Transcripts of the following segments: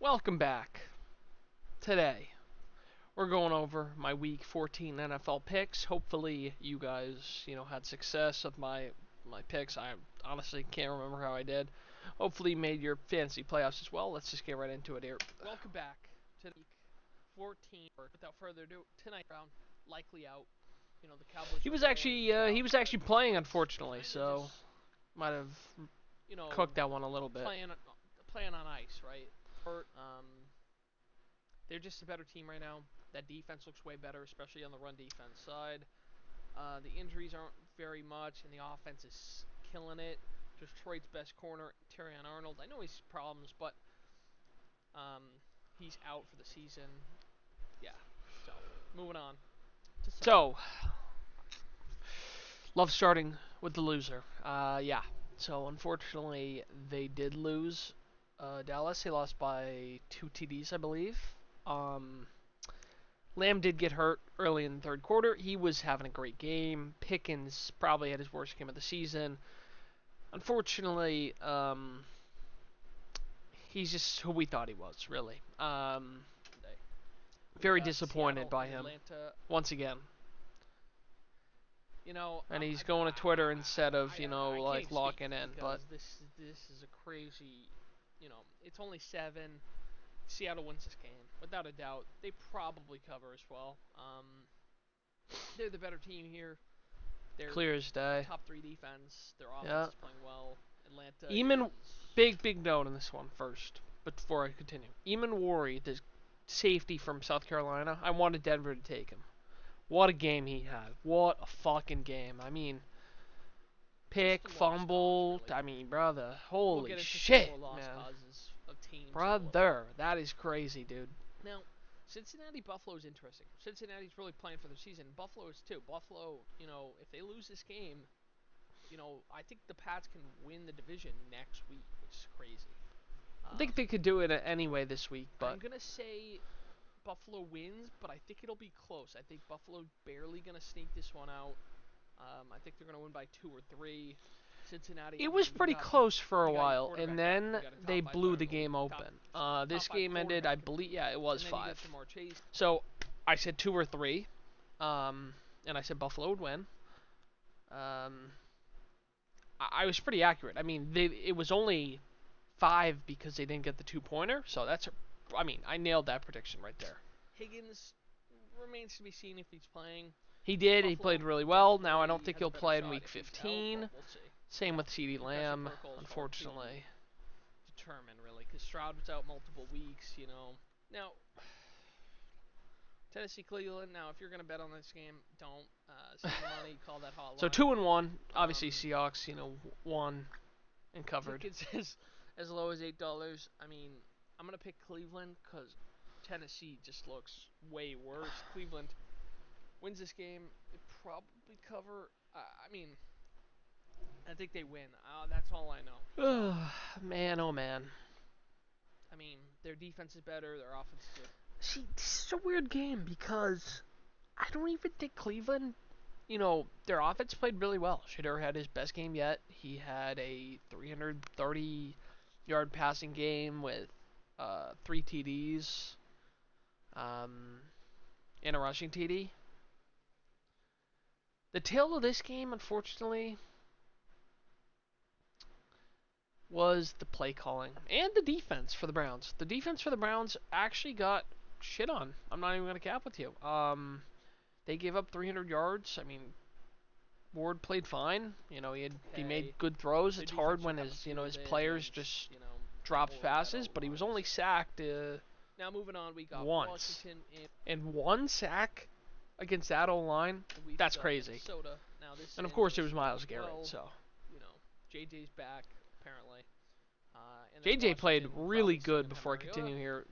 Welcome back. Today, we're going over my Week 14 NFL picks. Hopefully, you guys, had success with my picks. I honestly can't remember how I did. Hopefully, you made your fantasy playoffs as well. Let's just get right into it here. Welcome back to Week 14. Without further ado, tonight round likely out. The Cowboys. He was actually playing, unfortunately, so might have cooked that one a little bit. Playing on ice, right? They're just a better team right now. That defense looks way better, especially on the run defense side. The injuries aren't very much, and the offense is killing it. Detroit's best corner, Terrion Arnold. I know he's problems, but he's out for the season. Yeah. So moving on. So love starting with the loser. Yeah. So unfortunately, they did lose. Dallas. They lost by 2 TDs, I believe. Lamb did get hurt early in the third quarter. He was having a great game. Pickens probably had his worst game of the season. Unfortunately, he's just who we thought he was, really. Very disappointed by him once again. And he's going to Twitter instead of, like locking in. But this is a crazy, it's only 7. Seattle wins this game without a doubt. They probably cover as well. They're the better team here. They're clear as day. Top 3 defense. Their offense is playing well. Atlanta. Big note on this one first, but before I continue, Eamon Worry, the safety from South Carolina. I wanted Denver to take him. What a game he had. What a fucking game. I mean, pick, fumble. I mean, brother, holy shit, man. Brother, that is crazy, dude. Now, Cincinnati Buffalo is interesting. Cincinnati's really playing for their season. Buffalo is too. Buffalo, if they lose this game, I think the Pats can win the division next week, which is crazy. I think they could do it anyway this week, but I'm gonna say Buffalo wins, but I think it'll be close. I think Buffalo barely gonna sneak this one out. I think they're gonna win by 2 or 3. Cincinnati. It was pretty close for a while, and then they blew the game open. This game ended, I believe, it was 5. So I said 2 or 3, and I said Buffalo would win. I was pretty accurate. I mean, it was only 5 because they didn't get the 2-pointer. So I nailed that prediction right there. Higgins remains to be seen if he's playing. He did. He played really well. Now I don't think he'll play in Week 15. Same with CeeDee Lamb, unfortunately. Determined, really, because Stroud was out multiple weeks, Now, Tennessee, Cleveland. Now, if you're going to bet on this game, don't save money, call that hotline. So 2-1. Obviously, Seahawks, won and covered. Tickets as low as $8. I mean, I'm going to pick Cleveland because Tennessee just looks way worse. Cleveland wins this game. They probably cover. I think they win. That's all I know. Man, oh man. I mean, their defense is better. Their offense is good. See, this is a weird game because I don't even think Cleveland, their offense played really well. Shedeur had his best game yet. He had a 330-yard passing game with 3 TDs and a rushing TD. The tail of this game, unfortunately, was the play calling and the defense for the Browns. The defense for the Browns actually got shit on. I'm not even going to cap with you. They gave up 300 yards. I mean, Ward played fine. He made good throws. It's hard when his players just dropped passes, but he was only sacked now moving on, we got once. And 1 sack against that O-line, that's crazy. And of course, it was Myles Garrett, so. JJ's back, apparently. JJ played really good before I continue here.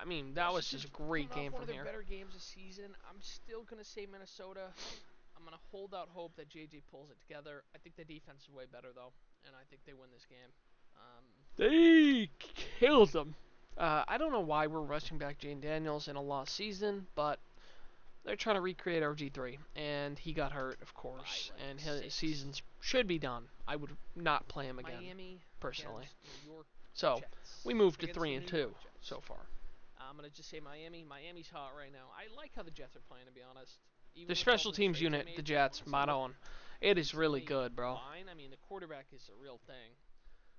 I mean, that was just a great game from here. Better games this season. I'm still going to say Minnesota. I'm going to hold out hope that JJ pulls it together. I think the defense is way better, though, and I think they win this game. They killed them. I don't know why we're rushing back Jane Daniels in a lost season, but they're trying to recreate RG3, and he got hurt, of course, and his seasons should be done. I would not play him again, personally. So, we moved to 3-2. so far. I'm gonna just say Miami. Miami's hot right now. I like how the Jets are playing, to be honest. Even The special teams unit, the Jets, spot on. It is really good, bro. Fine. I mean, the quarterback is a real thing.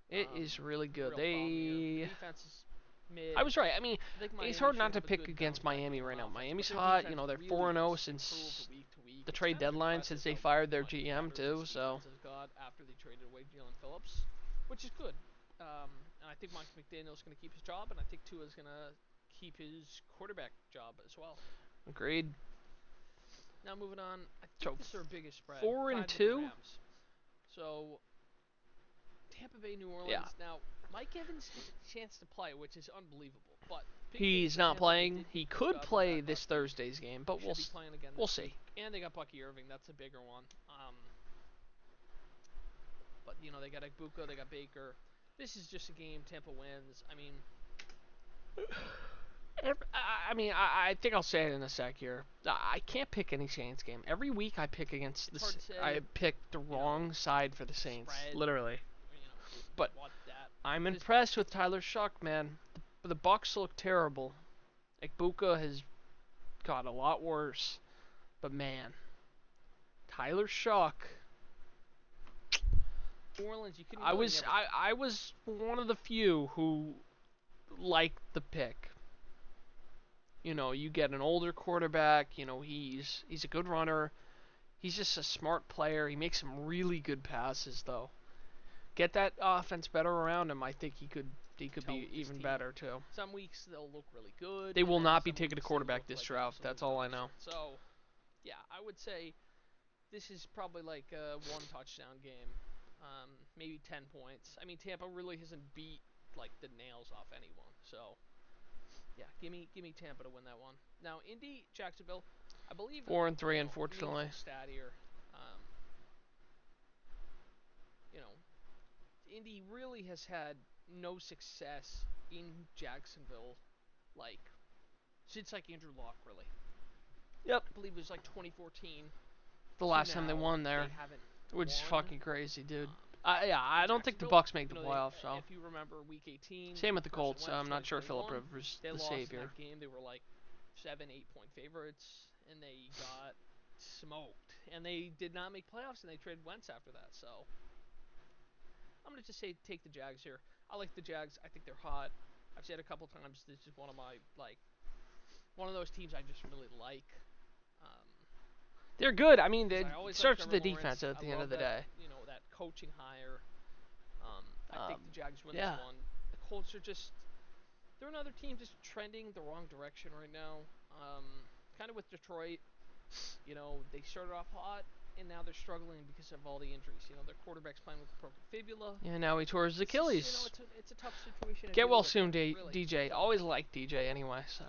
It is really good. The defense is mid. I was right. I mean, it's hard not to pick against Miami right now. Miami's hot. You know, they're 4-0 since the trade deadline, since they fired their GM too. So. After they traded away Jalen Phillips, which is good. And I think Mike McDaniel's going to keep his job, and I think Tua's going to keep his quarterback job as well. Agreed. Now moving on, I think this is our biggest spread. 4-2. So Tampa Bay, New Orleans. Yeah. Now Mike Evans gets a chance to play, which is unbelievable. But he's not playing. He could play this Thursday's game, but we'll see. And they got Bucky Irving. That's a bigger one. But you know they got Egbuka, they got Baker. This is just a game Tampa wins. I think I'll say it in a sec here. I can't pick any Saints game. Every week I pick against this. I pick the wrong side for the Saints, literally. But I'm impressed with Tyler Shough, man. The Bucs look terrible. Egbuka has got a lot worse. But man, Tyler Shough. New Orleans, you couldn't. I was one of the few who liked the pick. You know, you get an older quarterback. You know, he's a good runner. He's just a smart player. He makes some really good passes, though. Get that offense better around him. I think he could be even better too. Some weeks they'll look really good. They will not be taking a quarterback this draft. That's all I know. So, yeah, I would say this is probably like a 1 touchdown game, maybe 10 points. I mean, Tampa really hasn't beat like the nails off anyone. So, yeah, give me Tampa to win that one. Now, Indy, Jacksonville, I believe 4-3, unfortunately. Stat here. You know, Indy really has had no success in Jacksonville, like since like Andrew Luck, really. Yep. I believe it was like 2014. The last time they won there, which is fucking crazy, dude. I don't think the Bucs make the playoffs. So. If you remember Week 18. Same with the Colts. I'm not sure Philip Rivers the savior. In that game. They were like 7-8 point favorites, and they got smoked. And they did not make playoffs, and they traded Wentz after that. So I'm gonna just say take the Jags here. I like the Jags. I think they're hot. I've said a couple times this is one of those teams I just really like. They're good. I mean, it starts with the defense at the end of the day. You know, that coaching hire. I think the Jags win this one. The Colts are they're another team just trending the wrong direction right now. Kind of with Detroit. You know, they started off hot, and now they're struggling because of all the injuries. You know, their quarterback's playing with a broken fibula. Yeah, now he tore his Achilles. You know, it's a tough situation. Get well soon, DJ. Always liked DJ anyway, so.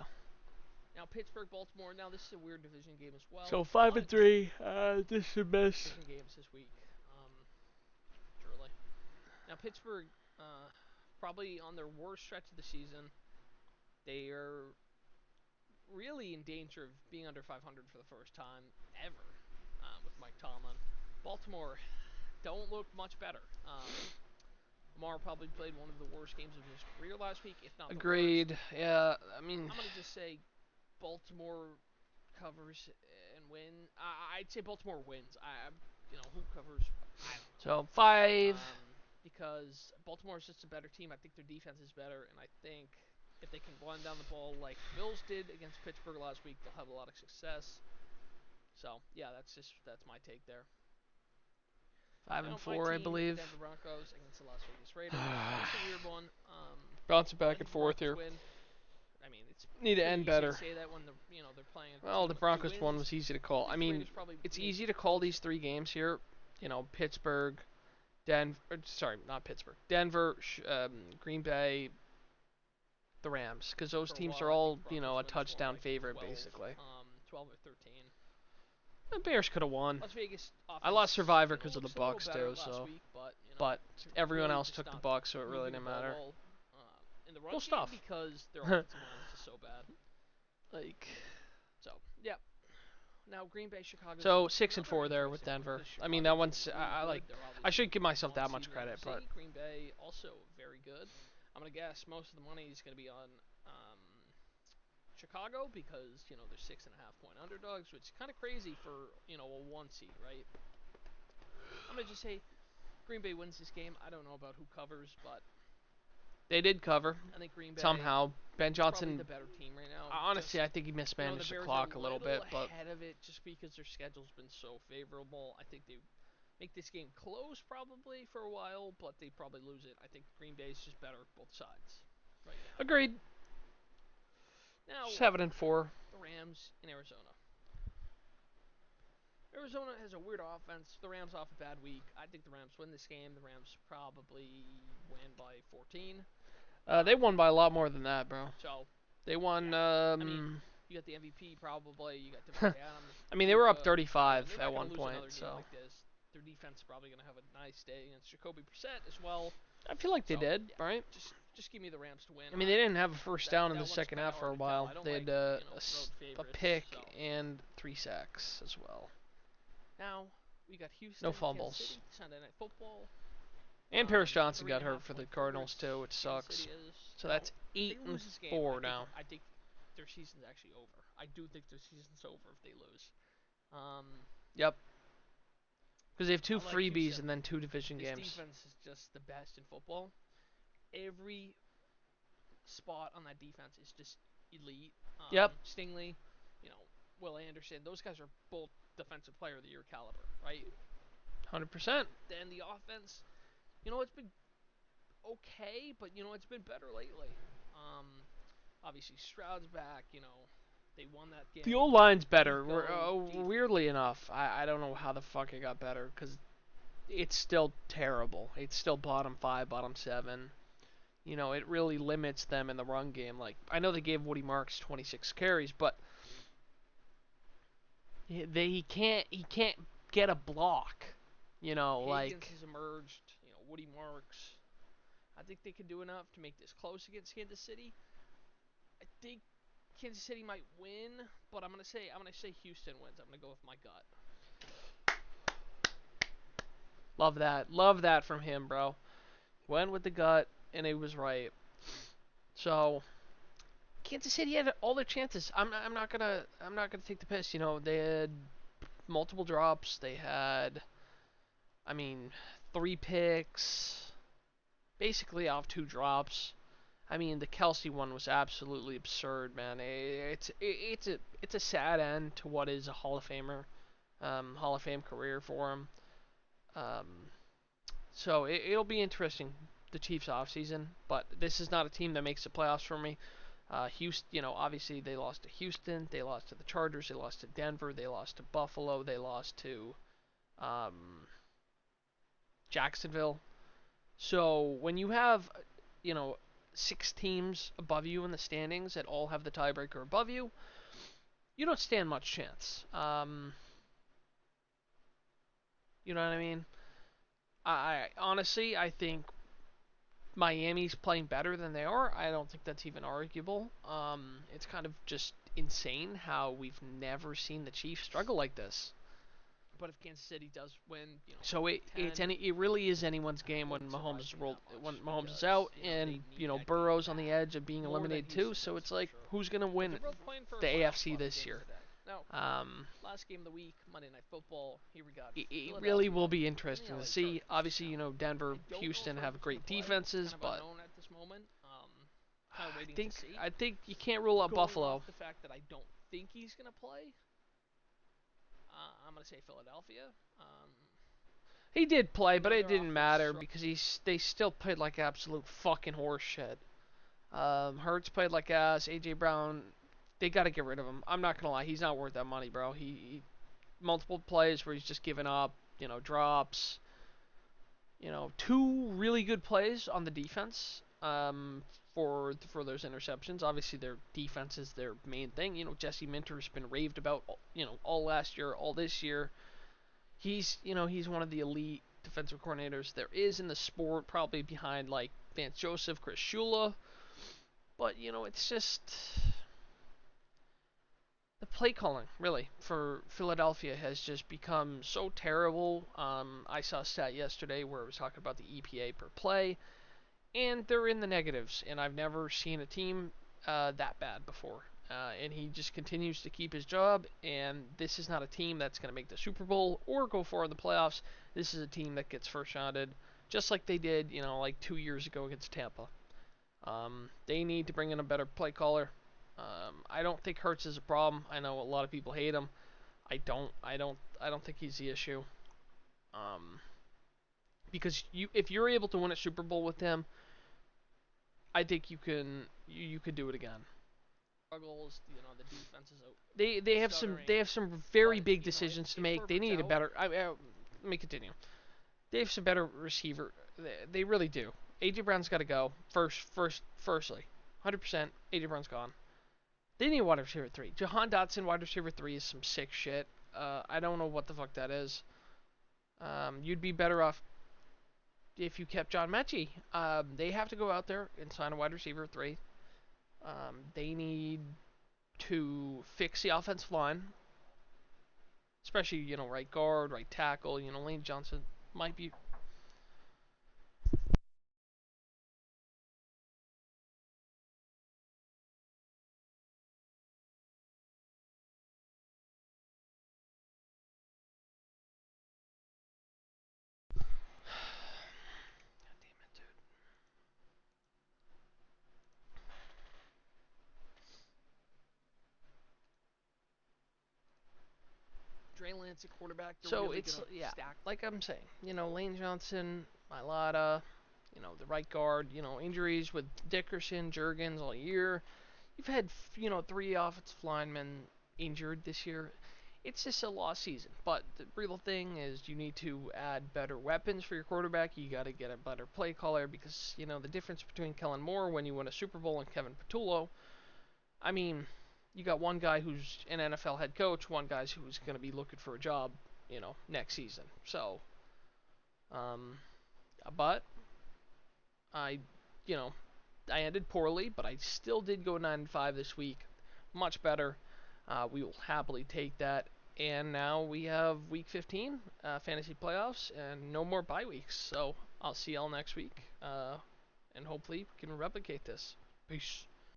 Now Pittsburgh, Baltimore. Now this is a weird division game as well. So 5-3. This is a mess. Division games this week. Truly. Now Pittsburgh, probably on their worst stretch of the season. They are really in danger of being under 500 for the first time ever with Mike Tomlin. Baltimore don't look much better. Lamar probably played one of the worst games of his career last week, if not the Agreed. worst. Yeah, I mean. I'm gonna just say Baltimore covers and win. I'd say Baltimore wins. Who covers? I don't know. So 5. Because Baltimore is just a better team. I think their defense is better, and I think if they can run down the ball like the Bills did against Pittsburgh last week, they'll have a lot of success. So yeah, that's my take there. 5-4, I believe. Denver Broncos against the Las Vegas Raiders. That's a weird one. Bouncing back and forth here. I mean, it's need to end better. Say that when they're playing. Well, the Broncos one was easy to call. I mean, it's easy to call these 3 games here. You know, Pittsburgh, not Pittsburgh. Denver, Green Bay, the Rams, because those teams are all a touchdown favorite basically. 12 or 13. The Bears could have won. Las Vegas I lost Survivor because of the Bucs too, week, but everyone else took the Bucs, so it really didn't matter. Cool stuff. Because their offensive line is so bad. Yeah. Now Green Bay, Chicago. So 6-4 there with Denver. I mean, that one's I should give myself that much credit, but Green Bay also very good. I'm gonna guess most of the money is gonna be on Chicago because they're 6.5 point underdogs, which is kind of crazy for a 1 seed, right? I'm gonna just say Green Bay wins this game. I don't know about who covers, but they did cover. I think Green Bay somehow. Ben Johnson, probably the better team right now. Honestly, I think he mismanaged the clock a little bit, but ahead of it just because their schedule's been so favorable. I think they make this game close probably for a while, but they probably lose it. I think Green Bay's just better both sides right now. Agreed. Now 7-4. The Rams in Arizona. Arizona has a weird offense. The Rams off a bad week. I think the Rams win this game. The Rams probably win by 14. They won by a lot more than that, bro. So they won. I mean, you got the MVP probably. You got Devontae Adams. I mean, they were up 35 at one point. So like their defense is probably gonna have a nice day against Jacoby Brissett as well. I feel like they did, right? Just give me the Rams to win. I mean, they didn't have a first down in the second half for a while. They had a pick and 3 sacks as well. Now we got Houston. No fumbles. Kansas City, Sunday Night Football. And Paris Johnson got hurt for the Cardinals too, which sucks. So that's 8-4 now. I think their season's actually over. I do think their season's over if they lose. Yep. Because they have 2 freebies and then 2 division games. This defense is just the best in football. Every spot on that defense is just elite. Yep. Stingley, Will Anderson. Those guys are both defensive player of the year caliber, right? 100%. Then the offense, it's been okay, but it's been better lately. Obviously Stroud's back. They won that game. The old line's better. Weirdly enough, I don't know how the fuck it got better because it's still terrible. It's still bottom 5, bottom 7. It really limits them in the run game. Like I know they gave Woody Marks 26 carries, but he can't get a block. Higgins has emerged. Woody Marks. I think they can do enough to make this close against Kansas City. I think Kansas City might win, but I'm gonna say Houston wins. I'm gonna go with my gut. Love that from him, bro. Went with the gut, and he was right. So Kansas City had all their chances. I'm not gonna take the piss. They had multiple drops. They had, 3 picks, basically off 2 drops. The Kelsey one was absolutely absurd, man. It's a sad end to what is a Hall of Famer, Hall of Fame career for him. So it'll be interesting, the Chiefs offseason, but this is not a team that makes the playoffs for me. Houston, obviously they lost to Houston, they lost to the Chargers, they lost to Denver, they lost to Buffalo, they lost to Jacksonville. So when you have, 6 teams above you in the standings that all have the tiebreaker above you, you don't stand much chance. You know what I mean? I honestly, I think Miami's playing better than they are. I don't think that's even arguable. It's kind of just insane how we've never seen the Chiefs struggle like this. But if Kansas City does win, so it really is anyone's game when Mahomes is out and Burrow's on the edge of being eliminated too. So it's like, who's gonna win the AFC this year? Now, last game of the week, Monday Night Football. Here we got. It really will be interesting to see. Obviously, Denver, Houston have great defenses, but I think you can't rule out Buffalo. The fact that I don't think he's gonna play. I'm gonna say Philadelphia. He did play, but it didn't matter because they still played like absolute fucking horse shit. Hurts played like ass. AJ Brown, they got to get rid of him. I'm not gonna lie, he's not worth that money, bro. He multiple plays where he's just giving up, drops. 2 really good plays on the defense. For those interceptions. Obviously, their defense is their main thing. Jesse Minter's been raved about, all last year, all this year. He's one of the elite defensive coordinators there is in the sport, probably behind, like, Vance Joseph, Chris Shula. But, it's just the play calling, really, for Philadelphia has just become so terrible. I saw a stat yesterday where it was talking about the EPA per play. and they're in the negatives, and I've never seen a team that bad before. And he just continues to keep his job, and this is not a team that's going to make the Super Bowl or go far in the playoffs. This is a team that gets first-rounded, just like they did, like 2 years ago against Tampa. They need to bring in a better play caller. I don't think Hurts is a problem. I know a lot of people hate him. I don't think he's the issue. Because if you're able to win a Super Bowl with him, I think you could do it again. Struggles, the defense is out. They have some very big decisions to make. They need a better. Let me continue. They have some better receiver. They really do. AJ Brown's got to go firstly. 100%. AJ Brown's gone. They need a wide receiver 3. Jahan Dotson, wide receiver 3, is some sick shit. I don't know what the fuck that is. You'd be better off if you kept John Mechie. They have to go out there and sign a wide receiver 3. They need to fix the offensive line, especially right guard, right tackle. Lane Johnson might be. Trey Lance at quarterback. So really it's stack. like I'm saying, Lane Johnson, Mailata, the right guard, injuries with Dickerson, Jurgens all year. You've had 3 offensive linemen injured this year. It's just a lost season. But the real thing is you need to add better weapons for your quarterback. You got to get a better play caller because the difference between Kellen Moore when you win a Super Bowl and Kevin Patullo. I mean, you got one guy who's an NFL head coach, one guy who's going to be looking for a job, next season. So, but I, you know, I ended poorly, but I still did go 9-5 this week. Much better. We will happily take that. And now we have week 15, fantasy playoffs, and no more bye weeks. So I'll see y'all next week, and hopefully we can replicate this. Peace.